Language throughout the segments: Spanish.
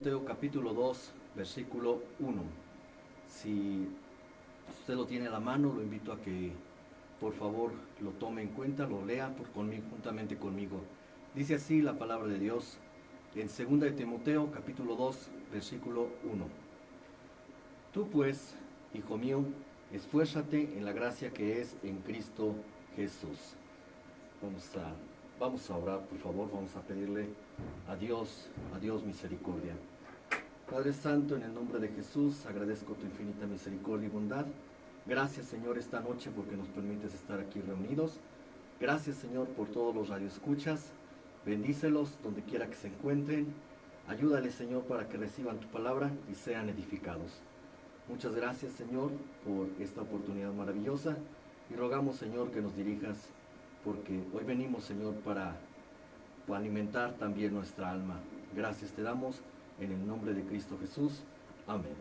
Timoteo capítulo 2, versículo 1. Si usted lo tiene a la mano, lo invito a que por favor lo tome en cuenta, lo lea juntamente conmigo. Dice así la palabra de Dios en 2 de Timoteo capítulo 2, versículo 1. Tú pues, hijo mío, esfuérzate en la gracia que es en Cristo Jesús. Vamos a orar, por favor, vamos a pedirle a Dios misericordia. Padre Santo, en el nombre de Jesús, agradezco tu infinita misericordia y bondad. Gracias, Señor, esta noche porque nos permites estar aquí reunidos. Gracias, Señor, por todos los radioescuchas. Bendícelos donde quiera que se encuentren. Ayúdales, Señor, para que reciban tu palabra y sean edificados. Muchas gracias, Señor, por esta oportunidad maravillosa. Y rogamos, Señor, que nos dirijas, porque hoy venimos, Señor, para alimentar también nuestra alma. Gracias te damos en el nombre de Cristo Jesús. Amén.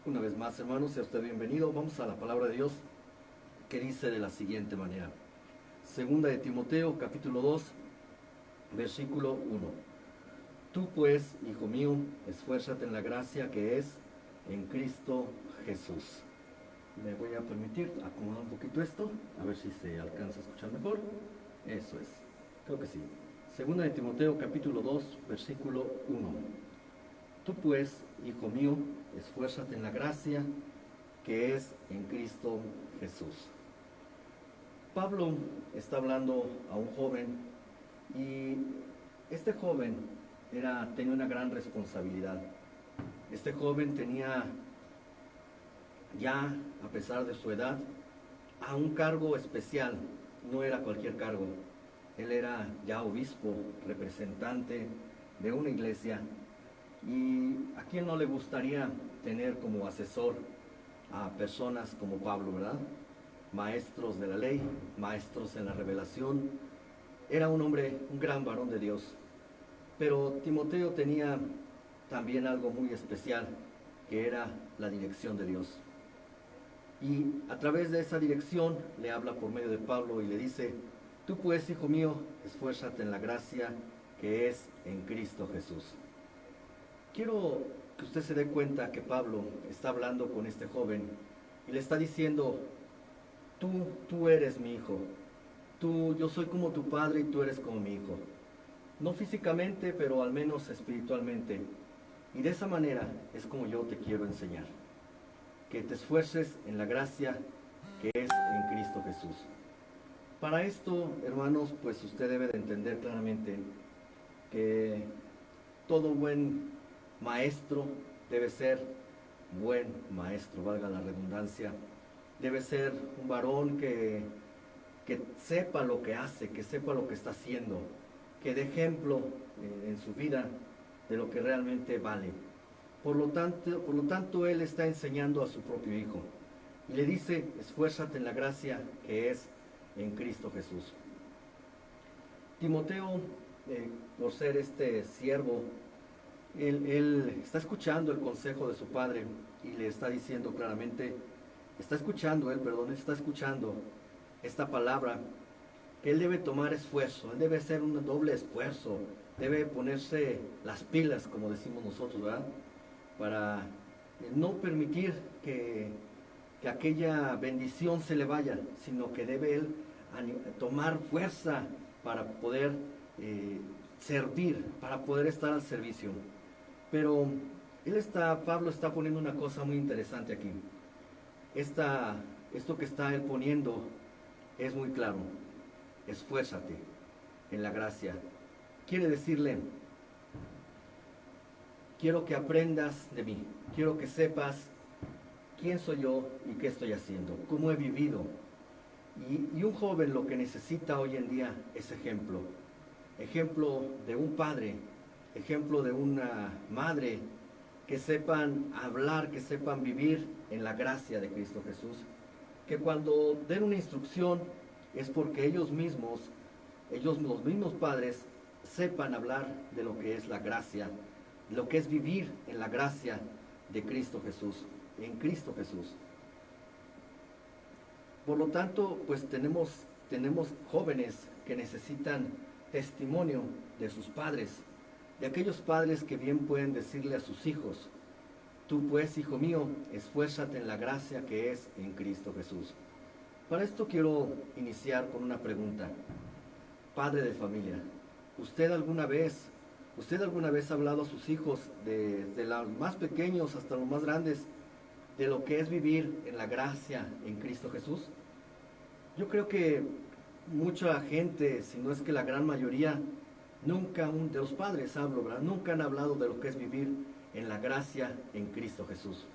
Una vez más, hermanos, sea usted bienvenido. Vamos a la palabra de Dios, que dice de la siguiente manera. 2 de Timoteo, capítulo 2, versículo 1. Tú pues, hijo mío, esfuérzate en la gracia que es en Cristo Jesús. Me voy a permitir acomodar un poquito esto, a ver si se alcanza a escuchar mejor. Eso es, creo que sí. 2 de Timoteo capítulo 2, versículo 1. Tú pues, hijo mío, esfuérzate en la gracia que es en Cristo Jesús. Pablo está hablando a un joven y este joven tenía una gran responsabilidad. Este joven tenía ya, a pesar de su edad, a un cargo especial. No era cualquier cargo. Él era ya obispo, representante de una iglesia. Y a quién no le gustaría tener como asesor a personas como Pablo, ¿verdad? Maestros de la ley, maestros en la revelación. Era un hombre, un gran varón de Dios. Pero Timoteo tenía también algo muy especial, que era la dirección de Dios. Y a través de esa dirección le habla por medio de Pablo y le dice: tú pues, hijo mío, esfuérzate en la gracia que es en Cristo Jesús. Quiero que usted se dé cuenta que Pablo está hablando con este joven y le está diciendo: tú eres mi hijo, yo soy como tu padre y tú eres como mi hijo. No físicamente, pero al menos espiritualmente. Y de esa manera es como yo te quiero enseñar. Que te esfuerces en la gracia que es en Cristo Jesús. Para esto, hermanos, pues usted debe de entender claramente que todo buen maestro debe ser buen maestro, valga la redundancia. Debe ser un varón que sepa lo que hace, que sepa lo que está haciendo, que dé ejemplo en su vida de lo que realmente vale. Por lo tanto, él está enseñando a su propio hijo y le dice: esfuérzate en la gracia que es en Cristo Jesús. Timoteo, por ser este siervo, él está escuchando el consejo de su padre y le está diciendo claramente, está escuchando esta palabra, que él debe tomar esfuerzo, él debe hacer un doble esfuerzo, debe ponerse las pilas, como decimos nosotros, ¿verdad? Para no permitir que aquella bendición se le vaya, sino que debe él tomar fuerza para poder servir, para poder estar al servicio. Pero Pablo está poniendo una cosa muy interesante aquí. Esto que está él poniendo es muy claro: esfuérzate en la gracia. Quiere decirle: quiero que aprendas de mí, quiero que sepas quién soy yo y qué estoy haciendo, cómo he vivido. Y un joven lo que necesita hoy en día es ejemplo de un padre, ejemplo de una madre, que sepan hablar, que sepan vivir en la gracia de Cristo Jesús, que cuando den una instrucción es porque ellos los mismos padres, sepan hablar de lo que es la gracia, de lo que es vivir en la gracia de Cristo Jesús, en Cristo Jesús. Por lo tanto, pues tenemos jóvenes que necesitan testimonio de sus padres, de aquellos padres que bien pueden decirle a sus hijos: tú pues, hijo mío, esfuérzate en la gracia que es en Cristo Jesús. Para esto quiero iniciar con una pregunta. Padre de familia, ¿usted alguna vez ha hablado a sus hijos, de los más pequeños hasta los más grandes, de lo que es vivir en la gracia en Cristo Jesús? Yo creo que mucha gente, si no es que la gran mayoría, nunca, de los padres hablo, ¿verdad? Nunca han hablado de lo que es vivir en la gracia en Cristo Jesús.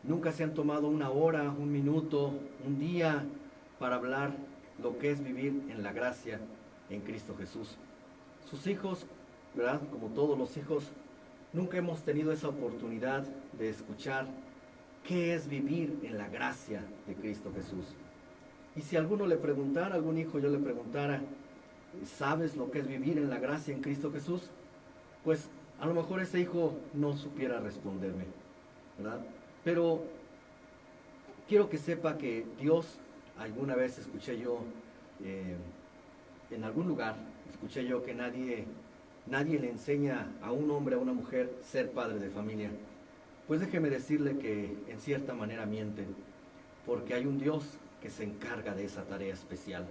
Nunca se han tomado una hora, un minuto, un día para hablar lo que es vivir en la gracia en Cristo Jesús. Sus hijos, ¿verdad? Como todos los hijos, nunca hemos tenido esa oportunidad de escuchar qué es vivir en la gracia de Cristo Jesús. Y si alguno le preguntara, algún hijo yo le preguntara: ¿sabes lo que es vivir en la gracia en Cristo Jesús? Pues a lo mejor ese hijo no supiera responderme, ¿verdad? Pero quiero que sepa que Dios, alguna vez escuché yo, en algún lugar, escuché yo que nadie le enseña a un hombre, a una mujer, ser padre de familia. Pues déjeme decirle que en cierta manera mienten, porque hay un Dios que se encarga de esa tarea especial.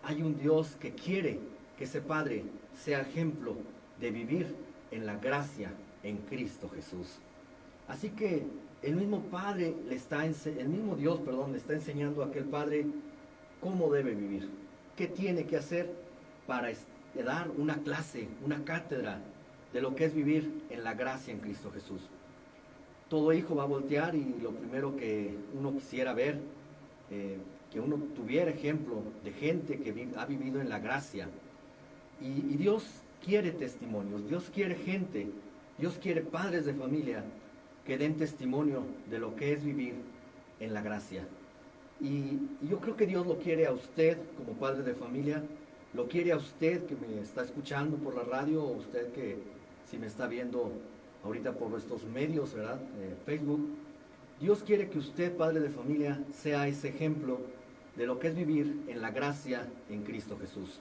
Hay un Dios que quiere que ese padre sea ejemplo de vivir en la gracia en Cristo Jesús. Así que el mismo Dios, le está enseñando a aquel padre cómo debe vivir, qué tiene que hacer para dar una clase, una cátedra de lo que es vivir en la gracia en Cristo Jesús. Todo hijo va a voltear y lo primero que uno quisiera ver, que uno tuviera ejemplo de gente que ha vivido en la gracia. Y Dios quiere testimonios, Dios quiere gente, Dios quiere padres de familia que den testimonio de lo que es vivir en la gracia. Y yo creo que Dios lo quiere a usted como padre de familia, lo quiere a usted que me está escuchando por la radio, o usted que si me está viendo ahorita por estos medios, ¿verdad? Facebook. Dios quiere que usted, padre de familia, sea ese ejemplo de lo que es vivir en la gracia en Cristo Jesús.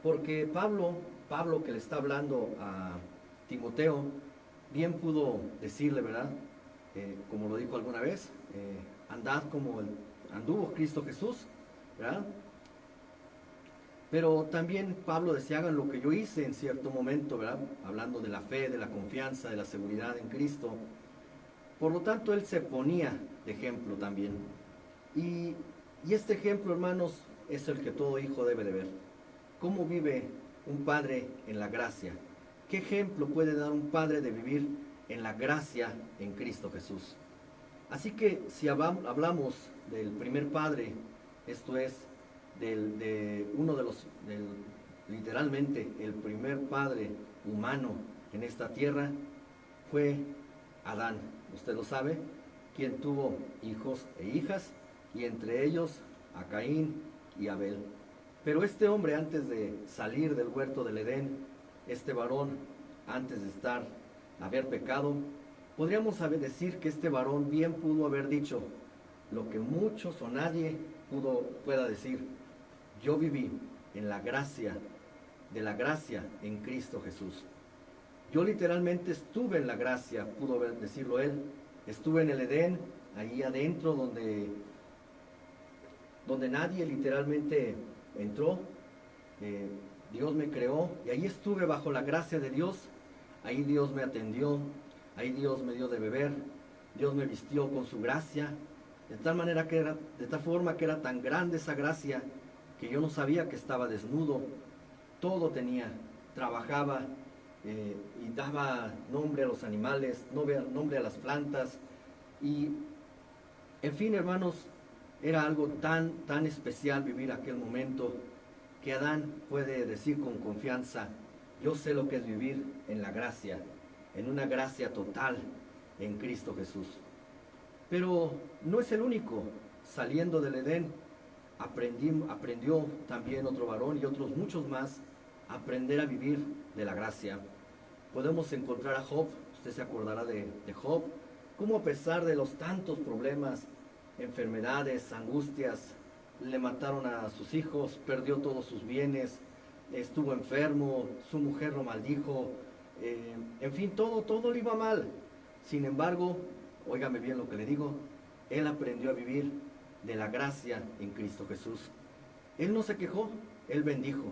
Porque Pablo que le está hablando a Timoteo, bien pudo decirle, ¿verdad? Como lo dijo alguna vez, andad como anduvo Cristo Jesús, ¿verdad? Pero también Pablo decía: hagan lo que yo hice en cierto momento, ¿verdad? Hablando de la fe, de la confianza, de la seguridad en Cristo. Por lo tanto, él se ponía de ejemplo también. Y este ejemplo, hermanos, es el que todo hijo debe de ver. ¿Cómo vive un padre en la gracia? ¿Qué ejemplo puede dar un padre de vivir en la gracia en Cristo Jesús? Así que si hablamos del primer padre, esto es, literalmente el primer padre humano en esta tierra, fue Adán. Usted lo sabe, quien tuvo hijos e hijas, y entre ellos a Caín y Abel. Pero este hombre, antes de salir del huerto del Edén, este varón, antes de haber pecado, podríamos decir que este varón bien pudo haber dicho lo que muchos o nadie pueda decir: yo viví en la gracia en Cristo Jesús. Yo literalmente estuve en la gracia, pudo decirlo él. Estuve en el Edén, ahí adentro donde nadie literalmente entró. Dios me creó y ahí estuve bajo la gracia de Dios. Ahí Dios me atendió, ahí Dios me dio de beber, Dios me vistió con su gracia, de tal forma que era tan grande esa gracia que yo no sabía que estaba desnudo. Todo tenía, trabajaba, y daba nombre a los animales, nombre a las plantas, y en fin, hermanos, era algo tan especial vivir aquel momento, que Adán puede decir con confianza: yo sé lo que es vivir en la gracia, en una gracia total en Cristo Jesús. Pero no es el único. Saliendo del Edén, aprendió también otro varón y otros muchos más a aprender a vivir de la gracia. Podemos encontrar a Job. Usted se acordará de Job, cómo a pesar de los tantos problemas, enfermedades, angustias, le mataron a sus hijos, perdió todos sus bienes, estuvo enfermo, su mujer lo maldijo, en fin, todo le iba mal. Sin embargo, óigame bien lo que le digo, él aprendió a vivir de la gracia en Cristo Jesús. Él no se quejó, él bendijo.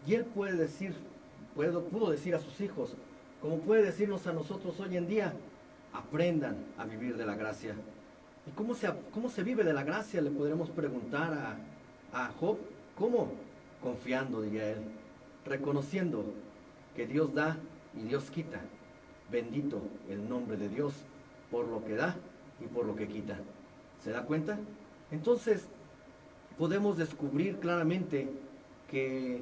Y él puede decir, pudo decir a sus hijos, como puede decirnos a nosotros hoy en día, aprendan a vivir de la gracia. ¿Y cómo se vive de la gracia? Le podremos preguntar a Job. ¿Cómo? Confiando, diría él, reconociendo que Dios da y Dios quita. Bendito el nombre de Dios por lo que da y por lo que quita. ¿Se da cuenta? Entonces, podemos descubrir claramente que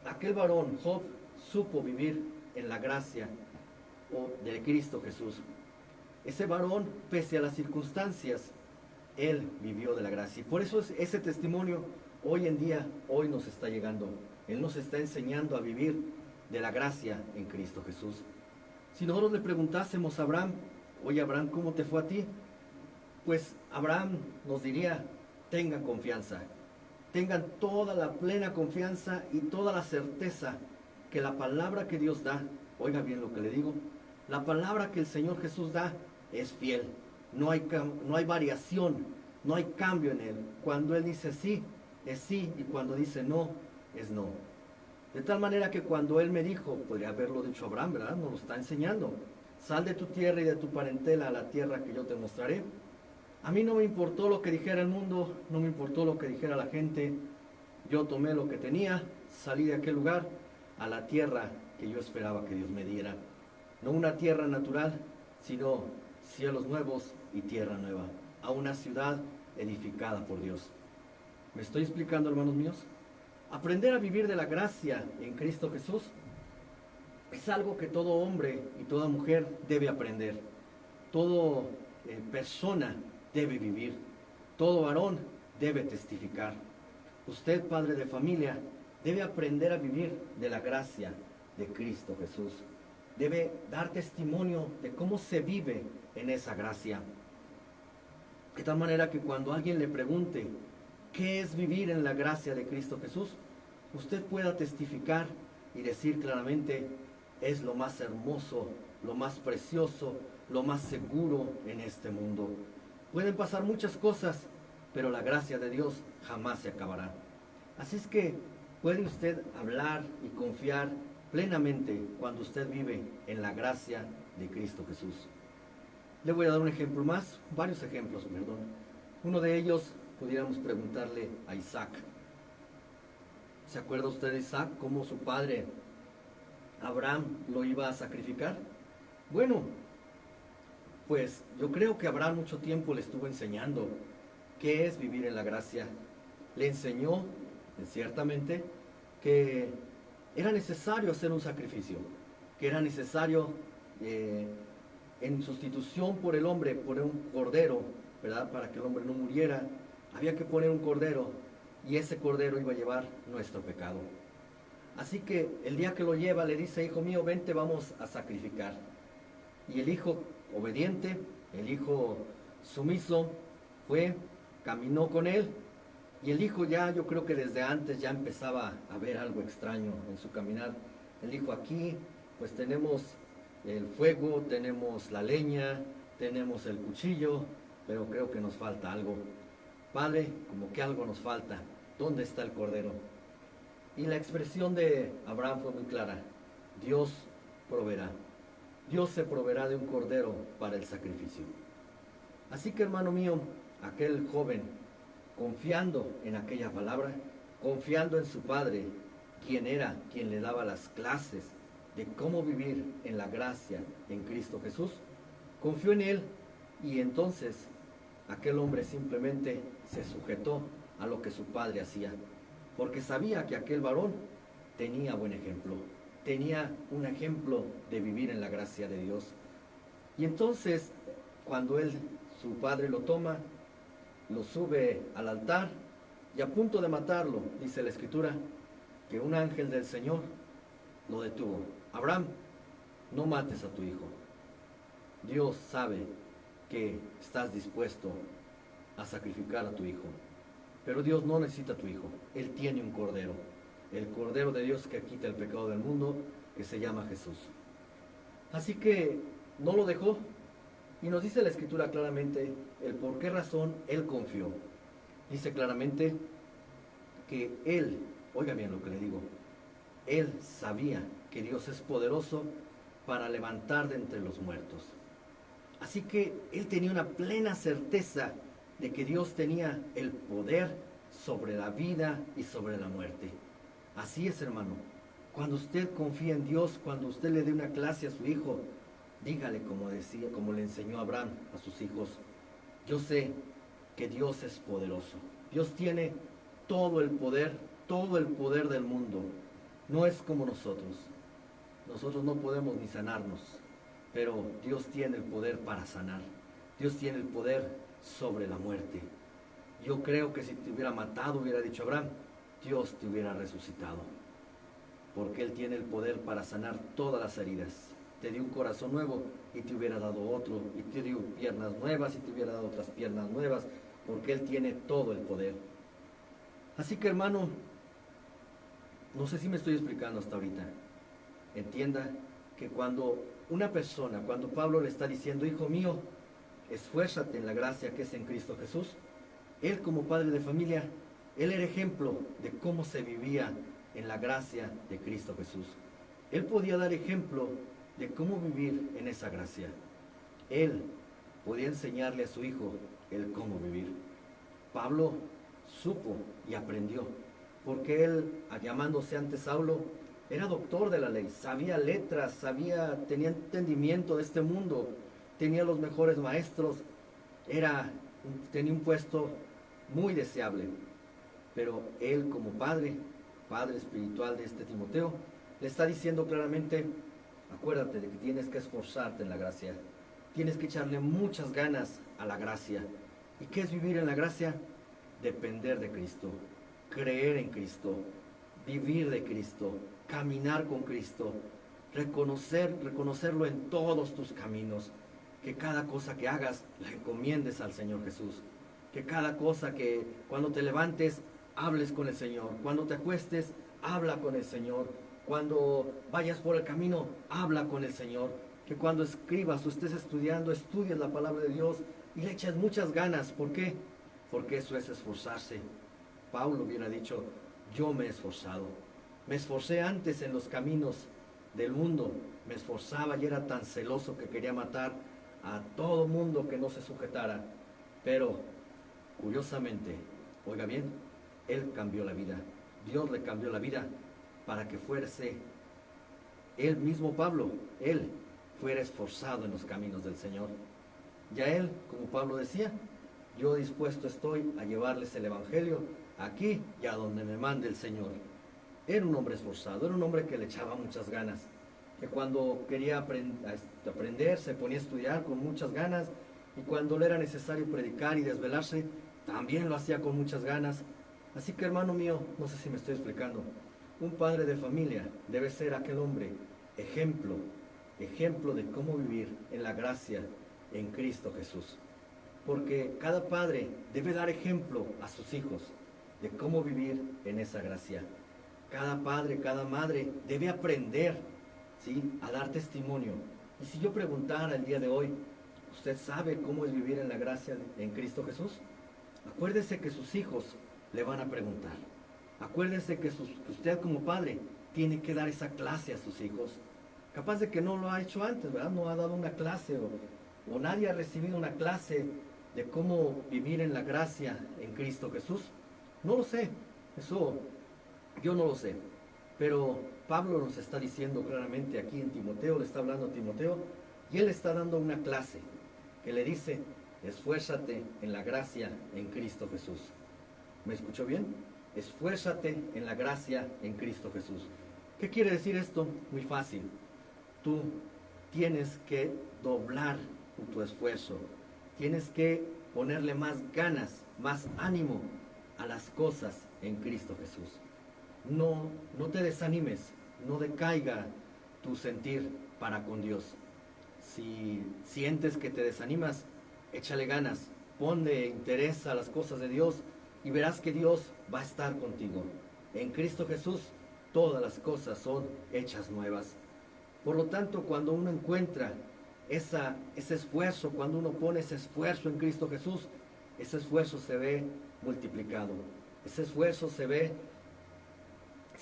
aquel varón, Job, supo vivir en la gracia de Cristo Jesús. Ese varón, pese a las circunstancias, él vivió de la gracia. Y por eso ese testimonio hoy en día, hoy nos está llegando. Él nos está enseñando a vivir de la gracia en Cristo Jesús. Si nosotros le preguntásemos a Abraham, oye Abraham, ¿cómo te fue a ti? Pues Abraham nos diría, tengan confianza, tengan toda la plena confianza y toda la certeza que la palabra que Dios da, oiga bien lo que le digo, la palabra que el Señor Jesús da es fiel, no hay variación, no hay cambio en Él. Cuando Él dice sí, es sí, y cuando dice no, es no. De tal manera que cuando Él me dijo, podría haberlo dicho Abraham, ¿verdad? Nos lo está enseñando, sal de tu tierra y de tu parentela a la tierra que yo te mostraré. A mí no me importó lo que dijera el mundo, no me importó lo que dijera la gente. Yo tomé lo que tenía, salí de aquel lugar a la tierra que yo esperaba que Dios me diera. No una tierra natural, sino cielos nuevos y tierra nueva. A una ciudad edificada por Dios. ¿Me estoy explicando, hermanos míos? Aprender a vivir de la gracia en Cristo Jesús es algo que todo hombre y toda mujer debe aprender. Toda persona debe vivir. Todo varón debe testificar. Usted, padre de familia, debe aprender a vivir de la gracia de Cristo Jesús. Debe dar testimonio de cómo se vive en esa gracia. De tal manera que cuando alguien le pregunte qué es vivir en la gracia de Cristo Jesús, usted pueda testificar y decir claramente, es lo más hermoso, lo más precioso, lo más seguro en este mundo. Pueden pasar muchas cosas, pero la gracia de Dios jamás se acabará. Así es que puede usted hablar y confiar plenamente cuando usted vive en la gracia de Cristo Jesús. Le voy a dar un ejemplo más, varios ejemplos, perdón. Uno de ellos pudiéramos preguntarle a Isaac. ¿Se acuerda usted de Isaac, cómo su padre Abraham lo iba a sacrificar? Bueno, pues yo creo que Abraham mucho tiempo le estuvo enseñando qué es vivir en la gracia. Le enseñó, ciertamente, que era necesario hacer un sacrificio, que era necesario, en sustitución por el hombre, poner un cordero, ¿verdad? Para que el hombre no muriera, había que poner un cordero, y ese cordero iba a llevar nuestro pecado. Así que el día que lo lleva, le dice, hijo mío, vente, vamos a sacrificar. Y el hijo obediente, el hijo sumiso, fue, caminó con él, y el hijo ya, yo creo que desde antes ya empezaba a ver algo extraño en su caminar. Él dijo, aquí pues tenemos el fuego, tenemos la leña, tenemos el cuchillo, pero creo que nos falta algo. Padre, como que algo nos falta. ¿Dónde está el cordero? Y la expresión de Abraham fue muy clara. Dios proveerá. Dios se proveerá de un cordero para el sacrificio. Así que, hermano mío, aquel joven, confiando en aquella palabra, confiando en su padre, quien era quien le daba las clases de cómo vivir en la gracia en Cristo Jesús, confió en él, y entonces aquel hombre simplemente se sujetó a lo que su padre hacía, porque sabía que aquel varón tenía buen ejemplo, tenía un ejemplo de vivir en la gracia de Dios. Y entonces, cuando su padre lo toma, lo sube al altar, y a punto de matarlo, dice la Escritura, que un ángel del Señor lo detuvo. Abraham, no mates a tu hijo. Dios sabe que estás dispuesto a sacrificar a tu hijo, pero Dios no necesita a tu hijo. Él tiene un cordero. el Cordero de Dios que quita el pecado del mundo, que se llama Jesús. Así que no lo dejó, y nos dice la Escritura claramente el por qué razón él confió. Dice claramente que él, oiga bien lo que le digo, él sabía que Dios es poderoso para levantar de entre los muertos. Así que él tenía una plena certeza de que Dios tenía el poder sobre la vida y sobre la muerte. Así es, hermano. Cuando usted confía en Dios, cuando usted le dé una clase a su hijo, dígale como decía, como le enseñó Abraham a sus hijos: yo sé que Dios es poderoso. Dios tiene todo el poder del mundo. No es como nosotros. Nosotros no podemos ni sanarnos, pero Dios tiene el poder para sanar. Dios tiene el poder sobre la muerte. Yo creo que si te hubiera matado, hubiera dicho Abraham, Dios te hubiera resucitado, porque Él tiene el poder para sanar todas las heridas. Te dio un corazón nuevo y te hubiera dado otro, y te dio piernas nuevas y te hubiera dado otras piernas nuevas, porque Él tiene todo el poder. Así que, hermano, no sé si me estoy explicando hasta ahorita. Entienda que cuando una persona, cuando Pablo le está diciendo: hijo mío, esfuérzate en la gracia que es en Cristo Jesús, él como padre de familia, él era ejemplo de cómo se vivía en la gracia de Cristo Jesús. Él podía dar ejemplo de cómo vivir en esa gracia. Él podía enseñarle a su hijo el cómo vivir. Pablo supo y aprendió, porque él, llamándose antes Saulo, era doctor de la ley, sabía letras, tenía entendimiento de este mundo, tenía los mejores maestros, tenía un puesto muy deseable. Pero él como padre espiritual de este Timoteo, le está diciendo claramente: acuérdate de que tienes que esforzarte en la gracia, tienes que echarle muchas ganas a la gracia. ¿Y qué es vivir en la gracia? Depender de Cristo, creer en Cristo, vivir de Cristo, caminar con Cristo, reconocerlo en todos tus caminos, que cada cosa que hagas la encomiendes al Señor Jesús, que cada cosa que cuando te levantes hables con el Señor, cuando te acuestes habla con el Señor, cuando vayas por el camino habla con el Señor, que cuando escribas o estés estudiando, estudies la palabra de Dios y le eches muchas ganas. ¿Por qué? Porque eso es esforzarse. Pablo hubiera dicho: yo me he esforzado, me esforcé antes en los caminos del mundo, me esforzaba y era tan celoso que quería matar a todo mundo que no se sujetara, pero curiosamente, oiga bien, él cambió la vida, Dios le cambió la vida para que fuese él mismo, Pablo, él fuera esforzado en los caminos del Señor. Ya él, como Pablo decía: yo dispuesto estoy a llevarles el evangelio aquí y a donde me mande el Señor. Era un hombre esforzado, era un hombre que le echaba muchas ganas, que cuando quería aprender se ponía a estudiar con muchas ganas, y cuando le era necesario predicar y desvelarse, también lo hacía con muchas ganas. Así que, hermano mío, no sé si me estoy explicando, un padre de familia debe ser aquel hombre ejemplo de cómo vivir en la gracia en Cristo Jesús. Porque cada padre debe dar ejemplo a sus hijos de cómo vivir en esa gracia. Cada padre, cada madre debe aprender, ¿sí?, a dar testimonio. Y si yo preguntara el día de hoy: ¿usted sabe cómo es vivir en la gracia en Cristo Jesús? Acuérdese que sus hijos le van a preguntar. Acuérdese que usted como padre tiene que dar esa clase a sus hijos. Capaz de que no lo ha hecho antes, ¿verdad? No ha dado una clase o nadie ha recibido una clase de cómo vivir en la gracia en Cristo Jesús. No lo sé, eso yo no lo sé. Pero Pablo nos está diciendo claramente aquí en Timoteo, le está hablando a Timoteo, y él está dando una clase que le dice: esfuérzate en la gracia en Cristo Jesús. ¿Me escuchó bien? Esfuérzate en la gracia en Cristo Jesús. ¿Qué quiere decir esto? Muy fácil. Tú tienes que doblar tu esfuerzo. Tienes que ponerle más ganas, más ánimo a las cosas en Cristo Jesús. No te desanimes, no decaiga tu sentir para con Dios. Si sientes que te desanimas, échale ganas, ponle interés a las cosas de Dios y verás que Dios va a estar contigo. En Cristo Jesús todas las cosas son hechas nuevas. Por lo tanto, cuando uno encuentra ese esfuerzo, cuando uno pone ese esfuerzo en Cristo Jesús, ese esfuerzo se ve multiplicado. Ese esfuerzo se ve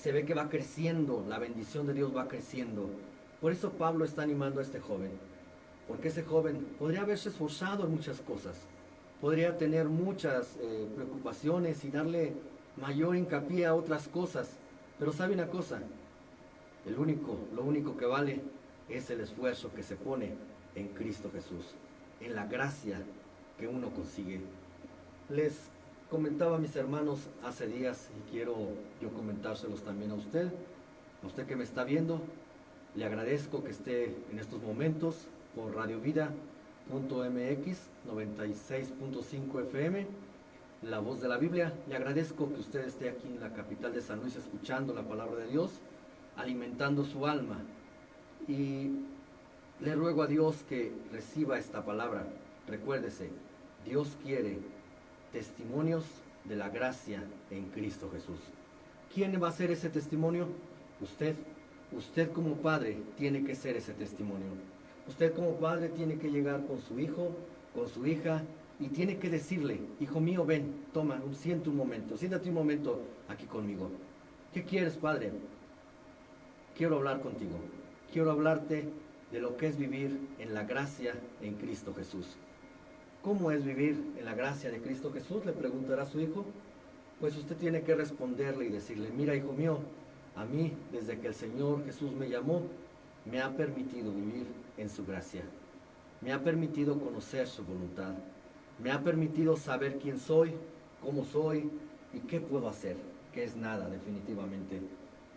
que va creciendo, la bendición de Dios va creciendo. Por eso Pablo está animando a este joven, porque ese joven podría haberse esforzado en muchas cosas, podría tener muchas preocupaciones y darle mayor hincapié a otras cosas, pero sabe una cosa, lo único que vale es el esfuerzo que se pone en Cristo Jesús, en la gracia que uno consigue. Les comentaba a mis hermanos hace días y quiero yo comentárselos también a usted que me está viendo. Le agradezco que esté en estos momentos por Radio Vida.mx 96.5 FM, La Voz de la Biblia. Le agradezco que usted esté aquí en la capital de San Luis escuchando la palabra de Dios, alimentando su alma. Y le ruego a Dios que reciba esta palabra. Recuérdese, Dios quiere testimonios de la gracia en Cristo Jesús. ¿Quién va a ser ese testimonio? Usted. Usted como padre tiene que ser ese testimonio. Usted como padre tiene que llegar con su hijo, con su hija, y tiene que decirle, hijo mío, ven, toma, siéntate un momento aquí conmigo. ¿Qué quieres, padre? Quiero hablar contigo. Quiero hablarte de lo que es vivir en la gracia en Cristo Jesús. ¿Cómo es vivir en la gracia de Cristo Jesús?, le preguntará a su hijo. Pues usted tiene que responderle y decirle, mira, hijo mío, a mí, desde que el Señor Jesús me llamó, me ha permitido vivir en su gracia. Me ha permitido conocer su voluntad. Me ha permitido saber quién soy, cómo soy y qué puedo hacer, que es nada, definitivamente.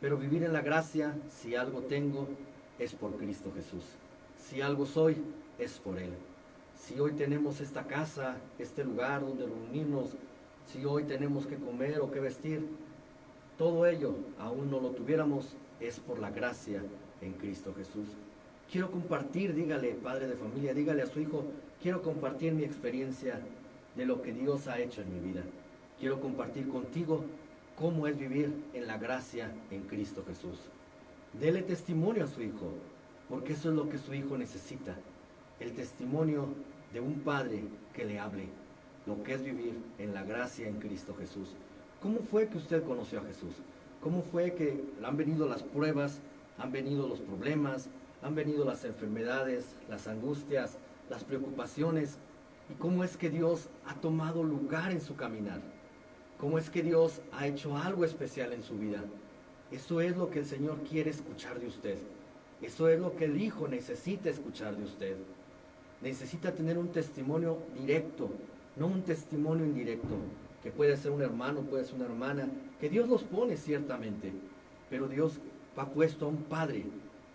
Pero vivir en la gracia, si algo tengo, es por Cristo Jesús. Si algo soy, es por Él. Si hoy tenemos esta casa, este lugar donde reunirnos, si hoy tenemos que comer o que vestir, todo ello, aún no lo tuviéramos, es por la gracia en Cristo Jesús. Quiero compartir, dígale, padre de familia, dígale a su hijo, quiero compartir mi experiencia de lo que Dios ha hecho en mi vida. Quiero compartir contigo cómo es vivir en la gracia en Cristo Jesús. Dele testimonio a su hijo, porque eso es lo que su hijo necesita. El testimonio de un padre que le hable, lo que es vivir en la gracia en Cristo Jesús. ¿Cómo fue que usted conoció a Jesús? ¿Cómo fue que han venido las pruebas, han venido los problemas, han venido las enfermedades, las angustias, las preocupaciones? ¿Y cómo es que Dios ha tomado lugar en su caminar? ¿Cómo es que Dios ha hecho algo especial en su vida? Eso es lo que el Señor quiere escuchar de usted. Eso es lo que el Hijo necesita escuchar de usted. Necesita tener un testimonio directo, no un testimonio indirecto, que puede ser un hermano, puede ser una hermana, que Dios los pone ciertamente, pero Dios ha puesto a un padre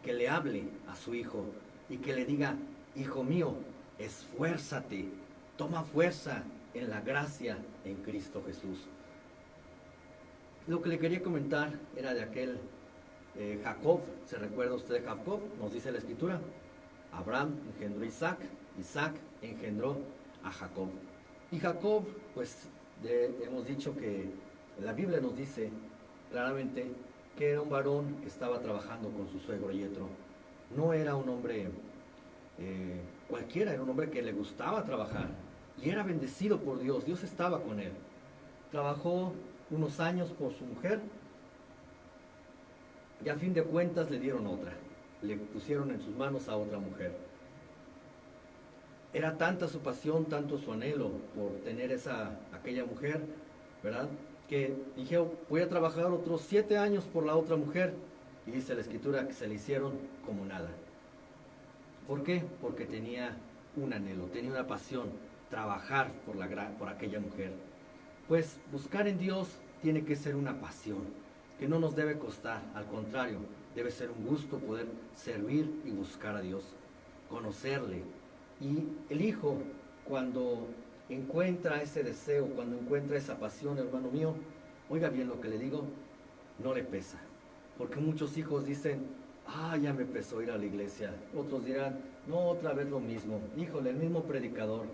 que le hable a su hijo y que le diga, hijo mío, esfuérzate, toma fuerza en la gracia en Cristo Jesús. Lo que le quería comentar era de aquel Jacob. ¿Se recuerda usted de Jacob? Nos dice la Escritura. Abraham engendró a Isaac, Isaac engendró a Jacob. Y Jacob, pues hemos dicho que la Biblia nos dice claramente que era un varón que estaba trabajando con su suegro Yetro. No era un hombre cualquiera, era un hombre que le gustaba trabajar y era bendecido por Dios. Dios estaba con él. Trabajó unos años por su mujer y a fin de cuentas le dieron otra. Le pusieron en sus manos a otra mujer. Era tanta su pasión, tanto su anhelo por tener aquella mujer, ¿verdad?, que dije, voy a trabajar otros 7 años por la otra mujer. Y dice la Escritura que se le hicieron como nada. ¿Por qué? Porque tenía un anhelo, tenía una pasión, trabajar por aquella mujer. Pues buscar en Dios tiene que ser una pasión, que no nos debe costar, al contrario, debe ser un gusto poder servir y buscar a Dios, conocerle. Y el hijo, cuando encuentra ese deseo, cuando encuentra esa pasión, hermano mío, oiga bien lo que le digo, no le pesa. Porque muchos hijos dicen, ya me pesó ir a la iglesia. Otros dirán, no, otra vez lo mismo. Híjole, el mismo predicador.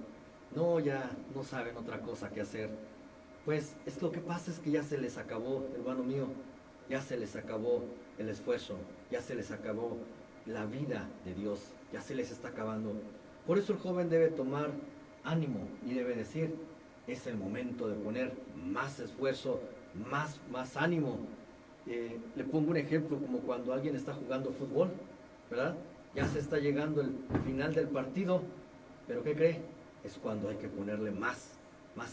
No, ya no saben otra cosa que hacer. Pues es lo que pasa es que ya se les acabó, hermano mío, ya se les acabó el esfuerzo, ya se les acabó la vida de Dios, ya se les está acabando. Por eso el joven debe tomar ánimo y debe decir, es el momento de poner más esfuerzo, más ánimo. Le pongo un ejemplo como cuando alguien está jugando fútbol, ¿verdad? Ya se está llegando el final del partido, pero ¿qué cree? Es cuando hay que ponerle más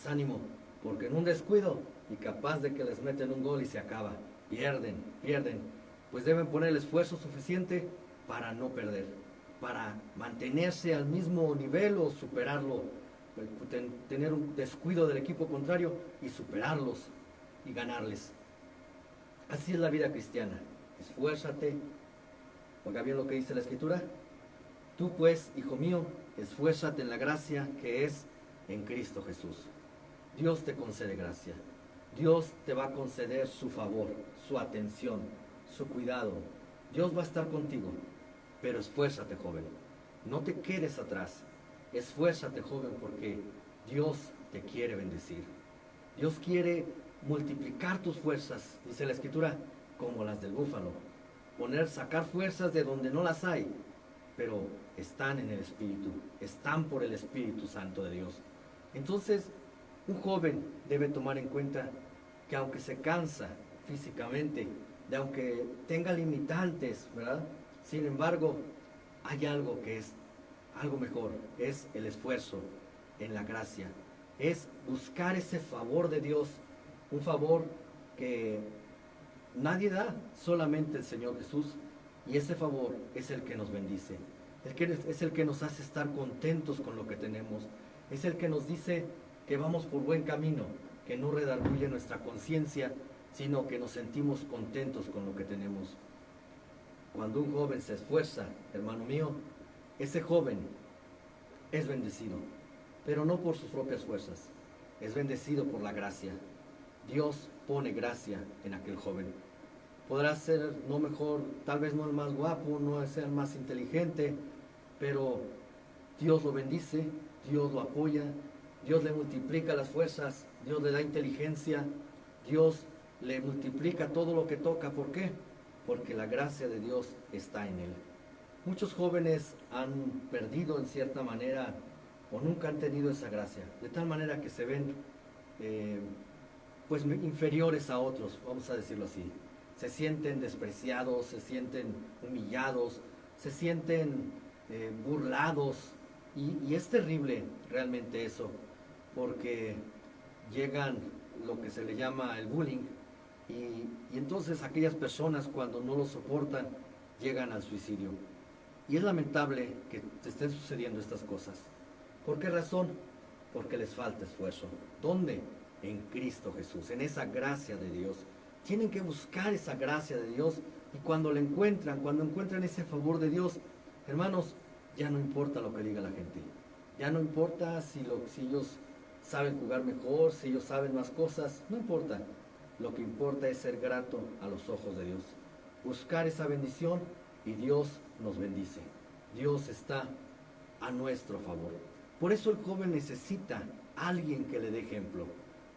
ánimo, porque en un descuido y capaz de que les meten un gol y se acaba, pierden, pues deben poner el esfuerzo suficiente para no perder, para mantenerse al mismo nivel o superarlo, tener un descuido del equipo contrario y superarlos y ganarles. Así es la vida cristiana. Esfuérzate. Oiga bien lo que dice la Escritura. Tú pues, hijo mío, esfuérzate en la gracia que es en Cristo Jesús. Dios te concede gracia. Dios te va a conceder su favor, su atención, su cuidado. Dios va a estar contigo. Pero esfuérzate, joven. No te quedes atrás. Esfuérzate, joven, porque Dios te quiere bendecir. Dios quiere multiplicar tus fuerzas, dice la Escritura, como las del búfalo. Sacar fuerzas de donde no las hay, pero están en el Espíritu, están por el Espíritu Santo de Dios. Entonces, un joven debe tomar en cuenta que aunque se cansa físicamente, de aunque tenga limitantes, ¿verdad? Sin embargo, hay algo que es algo mejor, es el esfuerzo en la gracia, es buscar ese favor de Dios, un favor que nadie da, solamente el Señor Jesús, y ese favor es el que nos bendice, es el que nos hace estar contentos con lo que tenemos, es el que nos dice que vamos por buen camino, que no redarguye nuestra conciencia, sino que nos sentimos contentos con lo que tenemos. Cuando un joven se esfuerza, hermano mío, ese joven es bendecido, pero no por sus propias fuerzas, es bendecido por la gracia. Dios pone gracia en aquel joven. Podrá ser no mejor, tal vez no el más guapo, no es el más inteligente, pero Dios lo bendice, Dios lo apoya, Dios le multiplica las fuerzas, Dios le da inteligencia, Dios le multiplica todo lo que toca. ¿Por qué? Porque la gracia de Dios está en él. Muchos jóvenes han perdido en cierta manera o nunca han tenido esa gracia, de tal manera que se ven pues inferiores a otros, vamos a decirlo así. Se sienten despreciados, se sienten humillados, se sienten burlados y es terrible realmente eso, porque llegan lo que se le llama el bullying y entonces aquellas personas cuando no lo soportan llegan al suicidio. Y es lamentable que te estén sucediendo estas cosas. ¿Por qué razón? Porque les falta esfuerzo. ¿Dónde? En Cristo Jesús, en esa gracia de Dios. Tienen que buscar esa gracia de Dios y cuando la encuentran, cuando encuentran ese favor de Dios, hermanos, ya no importa lo que diga la gente. Ya no importa si ellos saben jugar mejor, si ellos saben más cosas, no importa. Lo que importa es ser grato a los ojos de Dios. Buscar esa bendición y Dios nos bendice. Dios está a nuestro favor. Por eso el joven necesita a alguien que le dé ejemplo.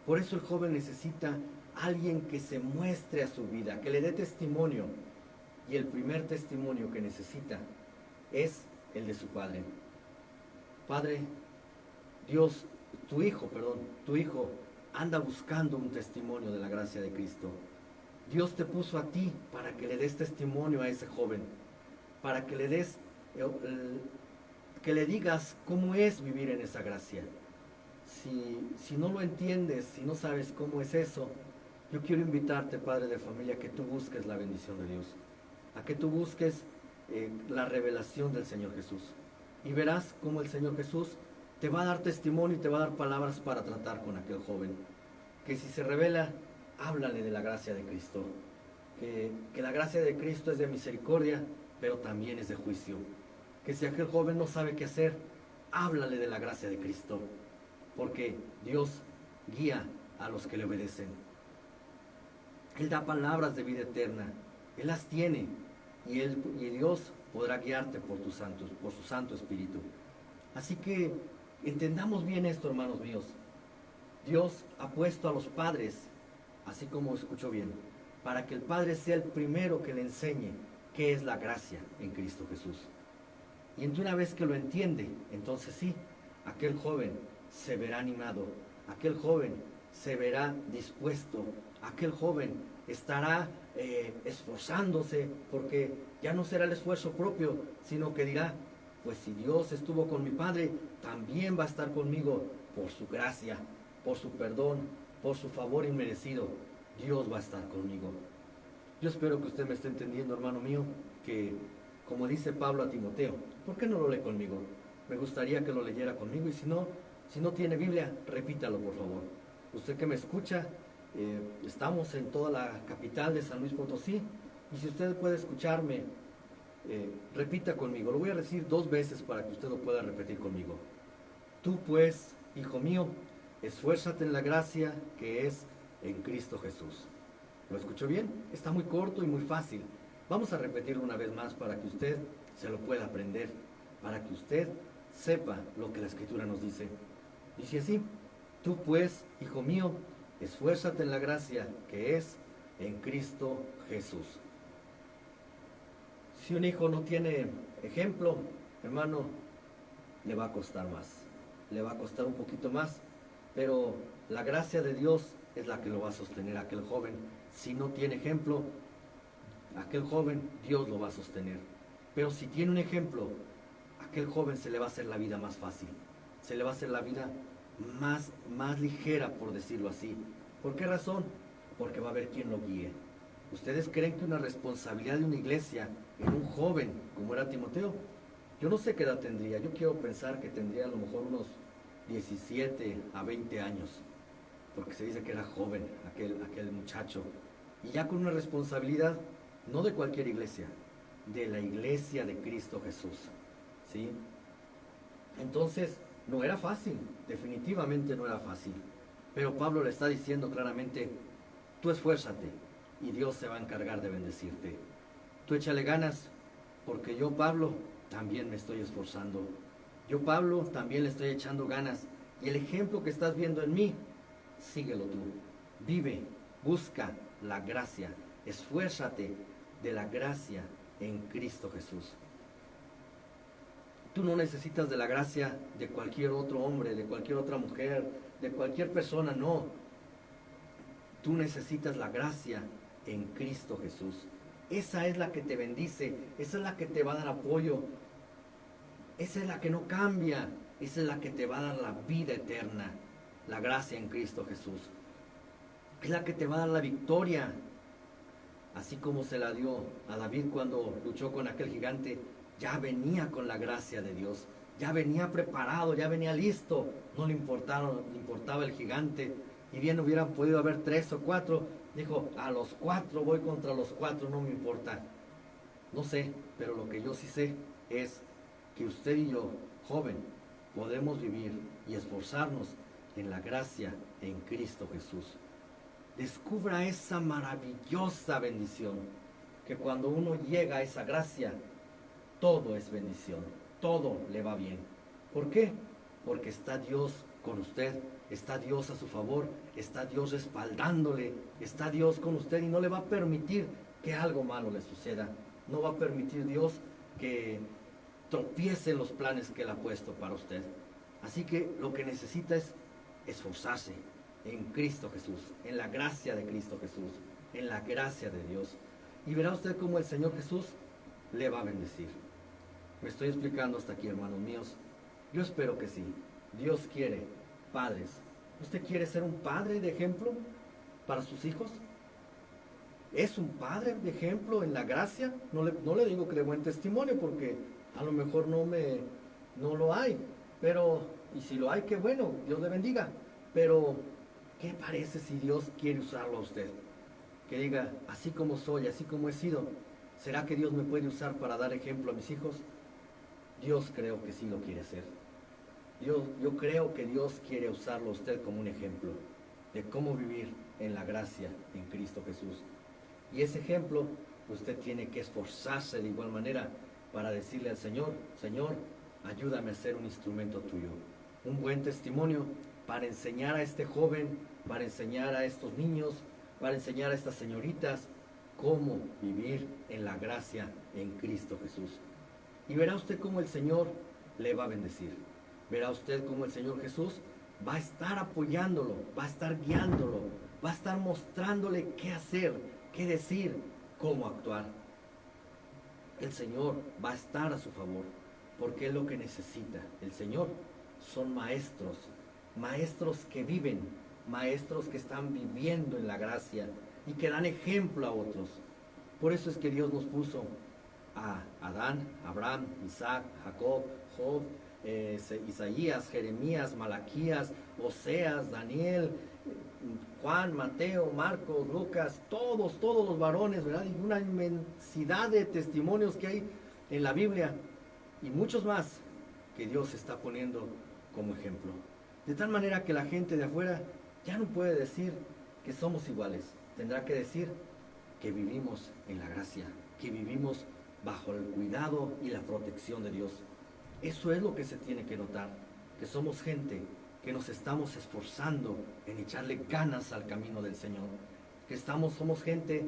Por eso el joven necesita a alguien que se muestre a su vida, que le dé testimonio. Y el primer testimonio que necesita es el de su padre. Padre, Dios, tu hijo anda buscando un testimonio de la gracia de Cristo. Dios te puso a ti para que le des testimonio a ese joven, para que le des, que le digas cómo es vivir en esa gracia. Si no lo entiendes, si no sabes cómo es eso, yo quiero invitarte, padre de familia, a que tú busques la bendición de Dios, a que tú busques la revelación del Señor Jesús. Y verás cómo el Señor Jesús te va a dar testimonio y te va a dar palabras para tratar con aquel joven. Que si se revela, háblale de la gracia de Cristo. Que la gracia de Cristo es de misericordia, pero también es de juicio. Que si aquel joven no sabe qué hacer, háblale de la gracia de Cristo. Porque Dios guía a los que le obedecen. Él da palabras de vida eterna. Él las tiene. Y Dios podrá guiarte por su Santo Espíritu. Así que entendamos bien esto, hermanos míos. Dios ha puesto a los padres, así como escuchó bien, para que el padre sea el primero que le enseñe qué es la gracia en Cristo Jesús. Y una vez que lo entiende, entonces sí, aquel joven se verá animado, aquel joven se verá dispuesto, aquel joven estará esforzándose, porque ya no será el esfuerzo propio, sino que dirá, pues si Dios estuvo con mi padre, también va a estar conmigo por su gracia, por su perdón, por su favor inmerecido. Dios va a estar conmigo. Yo espero que usted me esté entendiendo, hermano mío, que como dice Pablo a Timoteo, ¿por qué no lo lee conmigo? Me gustaría que lo leyera conmigo, y si no tiene Biblia, repítalo por favor. Usted que me escucha, estamos en toda la capital de San Luis Potosí, y si usted puede escucharme, repita conmigo. Lo voy a decir 2 veces para que usted lo pueda repetir conmigo. Tú pues, hijo mío, esfuérzate en la gracia que es en Cristo Jesús. ¿Lo escuchó bien? Está muy corto y muy fácil. Vamos a repetirlo una vez más para que usted se lo pueda aprender, para que usted sepa lo que la Escritura nos dice. Dice así: tú pues, hijo mío, esfuérzate en la gracia que es en Cristo Jesús. Si un hijo no tiene ejemplo, hermano, le va a costar más. Le va a costar un poquito más, pero la gracia de Dios es la que lo va a sostener a aquel joven. Si no tiene ejemplo, aquel joven, Dios lo va a sostener. Pero si tiene un ejemplo, aquel joven se le va a hacer la vida más fácil. Se le va a hacer la vida más ligera, por decirlo así. ¿Por qué razón? Porque va a haber quien lo guíe. ¿Ustedes creen que una responsabilidad de una iglesia en un joven como era Timoteo? Yo no sé qué edad tendría. Yo quiero pensar que tendría a lo mejor unos 17 a 20 años. Porque se dice que era joven aquel muchacho. Y ya con una responsabilidad, no de cualquier iglesia, de la iglesia de Cristo Jesús. ¿Sí? Entonces, no era fácil, definitivamente no era fácil. Pero Pablo le está diciendo claramente, tú esfuérzate y Dios se va a encargar de bendecirte. Tú échale ganas, porque yo, Pablo, también me estoy esforzando. Yo, Pablo, también le estoy echando ganas. Y el ejemplo que estás viendo en mí, síguelo tú. Vive, busca la gracia, esfuérzate de la gracia en Cristo Jesús. Tú no necesitas de la gracia de cualquier otro hombre, de cualquier otra mujer, de cualquier persona, no. Tú necesitas la gracia en Cristo Jesús. Esa es la que te bendice, esa es la que te va a dar apoyo, esa es la que no cambia, esa es la que te va a dar la vida eterna, la gracia en Cristo Jesús. Es la que te va a dar la victoria, así como se la dio a David cuando luchó con aquel gigante. Ya venía con la gracia de Dios, ya venía preparado, ya venía listo, no le importaba el gigante, y bien hubieran podido haber 3 o 4, dijo, a los 4 voy contra los 4, no me importa. No sé, pero lo que yo sí sé es que usted y yo, joven, podemos vivir y esforzarnos en la gracia en Cristo Jesús. Descubra esa maravillosa bendición, que cuando uno llega a esa gracia, todo es bendición, todo le va bien. ¿Por qué? Porque está Dios con usted, está Dios a su favor, está Dios respaldándole, está Dios con usted, y no le va a permitir que algo malo le suceda. No va a permitir Dios que tropiece los planes que Él ha puesto para usted. Así que lo que necesita es esforzarse en Cristo Jesús, en la gracia de Cristo Jesús, en la gracia de Dios. Y verá usted cómo el Señor Jesús le va a bendecir. ¿Me estoy explicando hasta aquí, hermanos míos? Yo espero que sí. Dios quiere padres. ¿Usted quiere ser un padre de ejemplo para sus hijos? ¿Es un padre de ejemplo en la gracia? No le digo que de buen testimonio, porque a lo mejor no lo hay. Pero, y si lo hay, qué bueno, Dios le bendiga. Pero, ¿qué parece si Dios quiere usarlo a usted? Que diga, así como soy, así como he sido, ¿será que Dios me puede usar para dar ejemplo a mis hijos? Dios creo que sí lo quiere hacer. Yo creo que Dios quiere usarlo a usted como un ejemplo de cómo vivir en la gracia en Cristo Jesús. Y ese ejemplo, usted tiene que esforzarse de igual manera para decirle al Señor, Señor, ayúdame a ser un instrumento tuyo. Un buen testimonio para enseñar a este joven, para enseñar a estos niños, para enseñar a estas señoritas cómo vivir en la gracia en Cristo Jesús. Y verá usted cómo el Señor le va a bendecir. Verá usted cómo el Señor Jesús va a estar apoyándolo, va a estar guiándolo, va a estar mostrándole qué hacer, qué decir, cómo actuar. El Señor va a estar a su favor, porque es lo que necesita. El Señor son maestros, maestros que viven, maestros que están viviendo en la gracia y que dan ejemplo a otros. Por eso es que Dios nos puso a Adán, Abraham, Isaac, Jacob, Job, Isaías, Jeremías, Malaquías, Oseas, Daniel, Juan, Mateo, Marcos, Lucas, todos los varones, ¿verdad? Y una inmensidad de testimonios que hay en la Biblia y muchos más que Dios está poniendo como ejemplo. De tal manera que la gente de afuera ya no puede decir que somos iguales, tendrá que decir que vivimos en la gracia, que vivimos bajo el cuidado y la protección de Dios. Eso es lo que se tiene que notar, que somos gente que nos estamos esforzando en echarle ganas al camino del Señor, que somos gente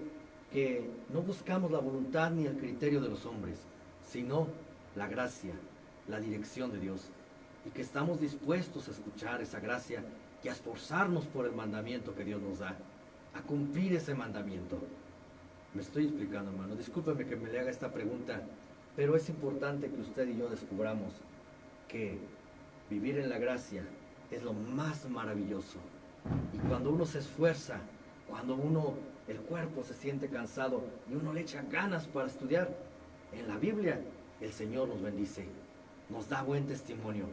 que no buscamos la voluntad ni el criterio de los hombres, sino la gracia, la dirección de Dios, y que estamos dispuestos a escuchar esa gracia y a esforzarnos por el mandamiento que Dios nos da, a cumplir ese mandamiento. Me estoy explicando, hermano, discúlpeme que me le haga esta pregunta, pero es importante que usted y yo descubramos que vivir en la gracia es lo más maravilloso. Y cuando uno se esfuerza, cuando el cuerpo se siente cansado y uno le echa ganas para estudiar, en la Biblia el Señor nos bendice, nos da buen testimonio.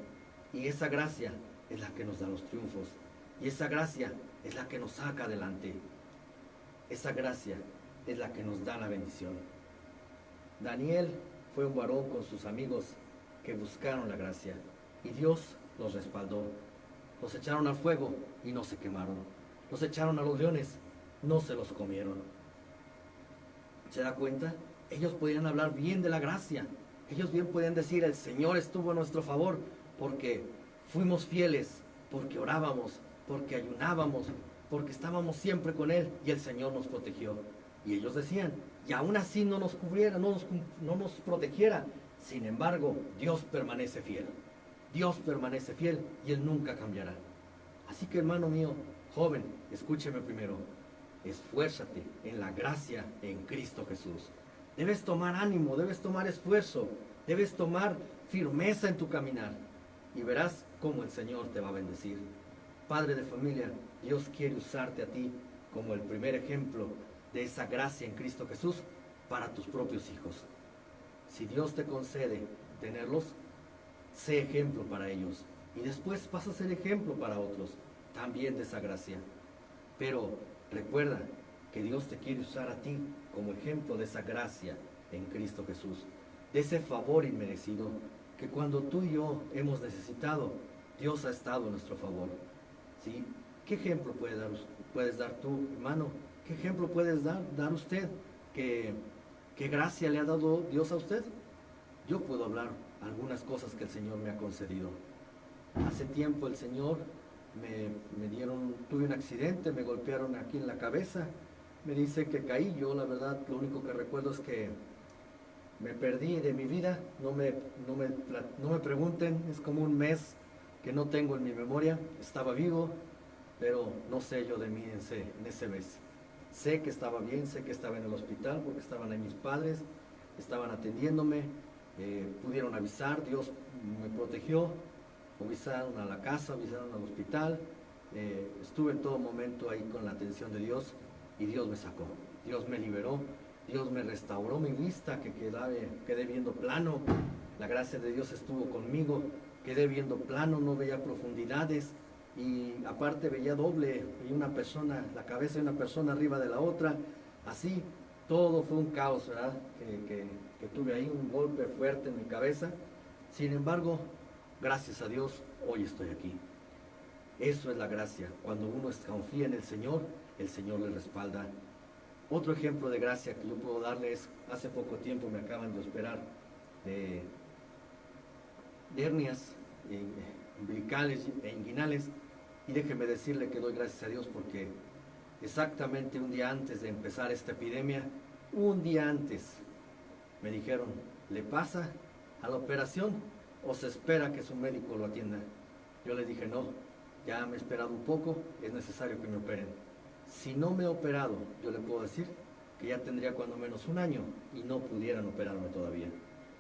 Y esa gracia es la que nos da los triunfos. Y esa gracia es la que nos saca adelante. Esa gracia es la que nos da la bendición. Daniel fue un varón con sus amigos que buscaron la gracia y Dios los respaldó. Los echaron al fuego y no se quemaron. Los echaron a los leones, no se los comieron. ¿Se da cuenta? Ellos podían hablar bien de la gracia. Ellos bien podían decir, el Señor estuvo a nuestro favor porque fuimos fieles, porque orábamos, porque ayunábamos, porque estábamos siempre con Él y el Señor nos protegió. Y ellos decían, y aún así no nos cubriera, no nos protegiera. Sin embargo, Dios permanece fiel. Dios permanece fiel y Él nunca cambiará. Así que, hermano mío, joven, escúcheme primero. Esfuérzate en la gracia en Cristo Jesús. Debes tomar ánimo, debes tomar esfuerzo, debes tomar firmeza en tu caminar. Y verás cómo el Señor te va a bendecir. Padre de familia, Dios quiere usarte a ti como el primer ejemplo de esa gracia en Cristo Jesús para tus propios hijos. Si Dios te concede tenerlos, sé ejemplo para ellos. Y después vas a ser ejemplo para otros, también de esa gracia. Pero recuerda que Dios te quiere usar a ti como ejemplo de esa gracia en Cristo Jesús. De ese favor inmerecido que cuando tú y yo hemos necesitado, Dios ha estado a nuestro favor. ¿Sí? ¿Qué ejemplo puedes dar tú, hermano? ¿Qué ejemplo puedes dar usted? ¿Qué gracia le ha dado Dios a usted? Yo puedo hablar algunas cosas que el Señor me ha concedido. Hace tiempo el Señor tuve un accidente, me golpearon aquí en la cabeza, me dice que caí. Yo la verdad lo único que recuerdo es que me perdí de mi vida. No me pregunten, es como un mes que no tengo en mi memoria. Estaba vivo, pero no sé yo de mí en ese mes. Sé que estaba bien, sé que estaba en el hospital porque estaban ahí mis padres, estaban atendiéndome, pudieron avisar, Dios me protegió, avisaron a la casa, avisaron al hospital, estuve en todo momento ahí con la atención de Dios y Dios me sacó, Dios me liberó, Dios me restauró mi vista, que quedé viendo plano. La gracia de Dios estuvo conmigo, quedé viendo plano, no veía profundidades. Y aparte veía doble, y una persona, la cabeza de una persona arriba de la otra, así, todo fue un caos, ¿verdad? Que tuve ahí un golpe fuerte en mi cabeza. Sin embargo, gracias a Dios, hoy estoy aquí. Eso es la gracia. Cuando uno confía en el Señor le respalda. Otro ejemplo de gracia que yo puedo darle es, hace poco tiempo me acaban de operar de hernias umbilicales e inguinales. Y déjeme decirle que doy gracias a Dios porque exactamente un día antes de empezar esta epidemia, un día antes, me dijeron, ¿le pasa a la operación o se espera que su médico lo atienda? Yo le dije, no, ya me he esperado un poco, es necesario que me operen. Si no me he operado, yo le puedo decir que ya tendría cuando menos un año y no pudieran operarme todavía.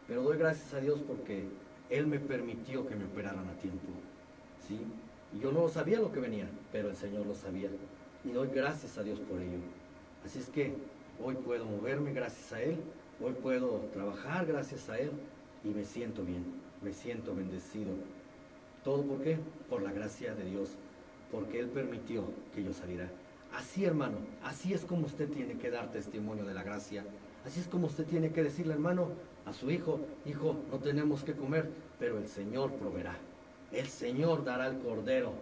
Pero doy gracias a Dios porque Él me permitió que me operaran a tiempo, ¿sí? Y yo no sabía lo que venía, pero el Señor lo sabía. Y doy gracias a Dios por ello. Así es que hoy puedo moverme gracias a Él, hoy puedo trabajar gracias a Él y me siento bien, me siento bendecido. ¿Todo por qué? Por la gracia de Dios, porque Él permitió que yo saliera. Así, hermano, así es como usted tiene que dar testimonio de la gracia. Así es como usted tiene que decirle, hermano, a su hijo, hijo, no tenemos que comer, pero el Señor proveerá. El Señor dará el cordero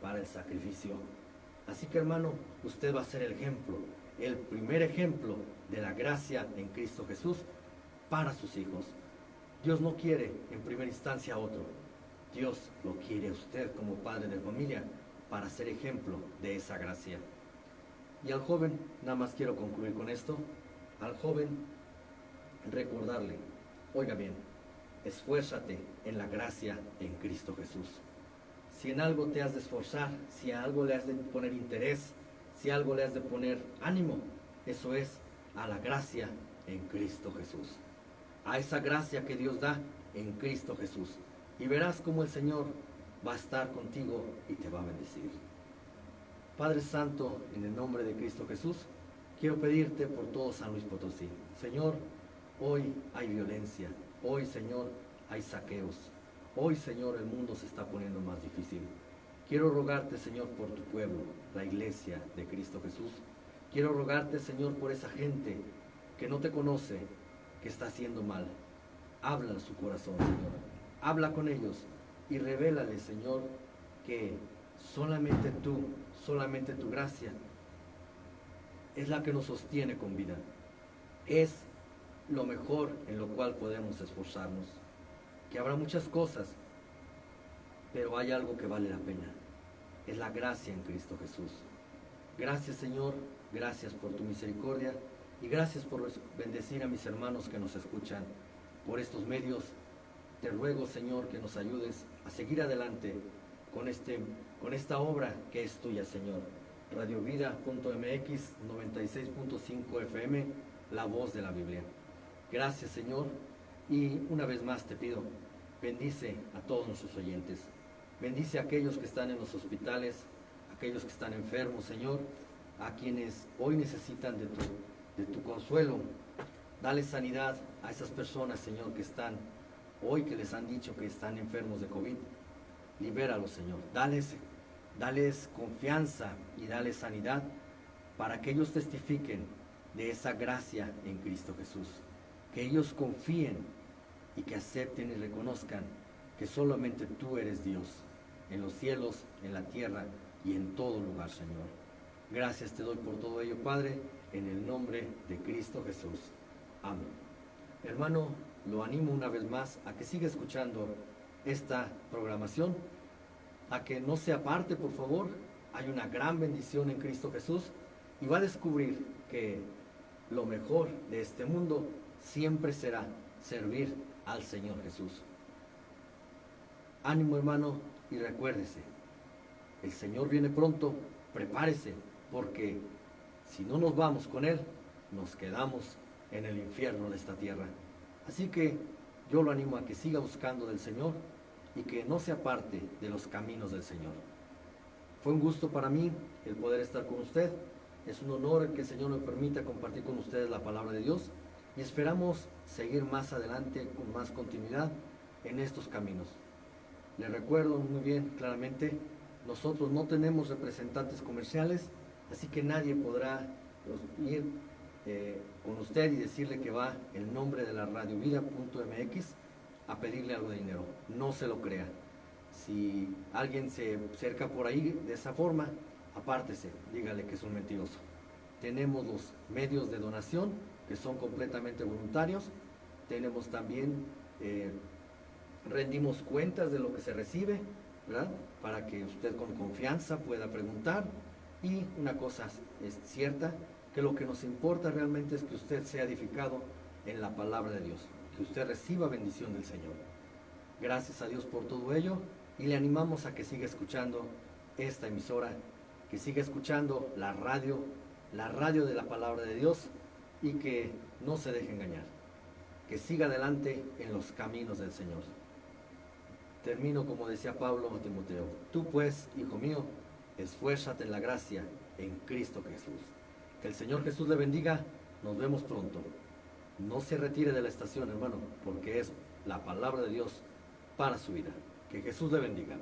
para el sacrificio. Así que, hermano, usted va a ser el ejemplo, el primer ejemplo de la gracia en Cristo Jesús para sus hijos. Dios no quiere en primera instancia a otro. Dios lo quiere a usted como padre de familia para ser ejemplo de esa gracia. Y al joven, nada más quiero concluir con esto, al joven recordarle, oiga bien, esfuérzate en la gracia en Cristo Jesús. Si en algo te has de esforzar, si a algo le has de poner interés, si a algo le has de poner ánimo, eso es a la gracia en Cristo Jesús. A esa gracia que Dios da en Cristo Jesús. Y verás cómo el Señor va a estar contigo y te va a bendecir. Padre Santo, en el nombre de Cristo Jesús, quiero pedirte por todo San Luis Potosí. Señor, hoy hay violencia, hoy, Señor, hay saqueos. Hoy, Señor, el mundo se está poniendo más difícil. Quiero rogarte, Señor, por tu pueblo, la iglesia de Cristo Jesús. Quiero rogarte, Señor, por esa gente que no te conoce, que está haciendo mal. Habla en su corazón, Señor. Habla con ellos y revélales, Señor, que solamente tú, solamente tu gracia es la que nos sostiene con vida. Es lo mejor en lo cual podemos esforzarnos. Que habrá muchas cosas, pero hay algo que vale la pena. Es la gracia en Cristo Jesús. Gracias, Señor, gracias por tu misericordia y gracias por bendecir a mis hermanos que nos escuchan por estos medios. Te ruego, Señor, que nos ayudes a seguir adelante con esta obra que es tuya, Señor. Radiovida.mx 96.5 FM, la voz de la Biblia. Gracias, Señor, y una vez más te pido, bendice a todos nuestros oyentes. Bendice a aquellos que están en los hospitales, aquellos que están enfermos, Señor, a quienes hoy necesitan de tu consuelo. Dale sanidad a esas personas, Señor, que están hoy, que les han dicho que están enfermos de COVID. Libéralos, Señor. Dales confianza y dales sanidad para que ellos testifiquen de esa gracia en Cristo Jesús. Que ellos confíen y que acepten y reconozcan que solamente tú eres Dios, en los cielos, en la tierra y en todo lugar, Señor. Gracias te doy por todo ello, Padre, en el nombre de Cristo Jesús. Amén. Hermano, lo animo una vez más a que siga escuchando esta programación, a que no se aparte, por favor. Hay una gran bendición en Cristo Jesús y va a descubrir que lo mejor de este mundo siempre será servir al Señor Jesús. Ánimo, hermano, y recuérdese, el Señor viene pronto, prepárese, porque si no nos vamos con Él, nos quedamos en el infierno de esta tierra. Así que yo lo animo a que siga buscando del Señor y que no se aparte de los caminos del Señor. Fue un gusto para mí el poder estar con usted. Es un honor que el Señor me permita compartir con ustedes la palabra de Dios y esperamos seguir más adelante con más continuidad en estos caminos. Les recuerdo muy bien, claramente, nosotros no tenemos representantes comerciales, así que nadie podrá ir con usted y decirle que va el nombre de la radiovida.mx a pedirle algo de dinero. No se lo crea. Si alguien se acerca por ahí de esa forma, apártese, dígale que es un mentiroso. Tenemos los medios de donación que son completamente voluntarios. Tenemos también, rendimos cuentas de lo que se recibe ¿verdad? Para que usted con confianza pueda preguntar. Y una cosa es cierta, que lo que nos importa realmente es que usted sea edificado en la palabra de Dios, que usted reciba bendición del Señor. Gracias a Dios por todo ello y le animamos a que siga escuchando esta emisora, que siga escuchando la radio de la palabra de Dios, y que no se deje engañar, que siga adelante en los caminos del Señor. Termino como decía Pablo a Timoteo: tú pues, hijo mío, esfuérzate en la gracia en Cristo Jesús. Que el Señor Jesús le bendiga. Nos vemos pronto. No se retire de la estación, hermano, porque es la palabra de Dios para su vida. Que Jesús le bendiga.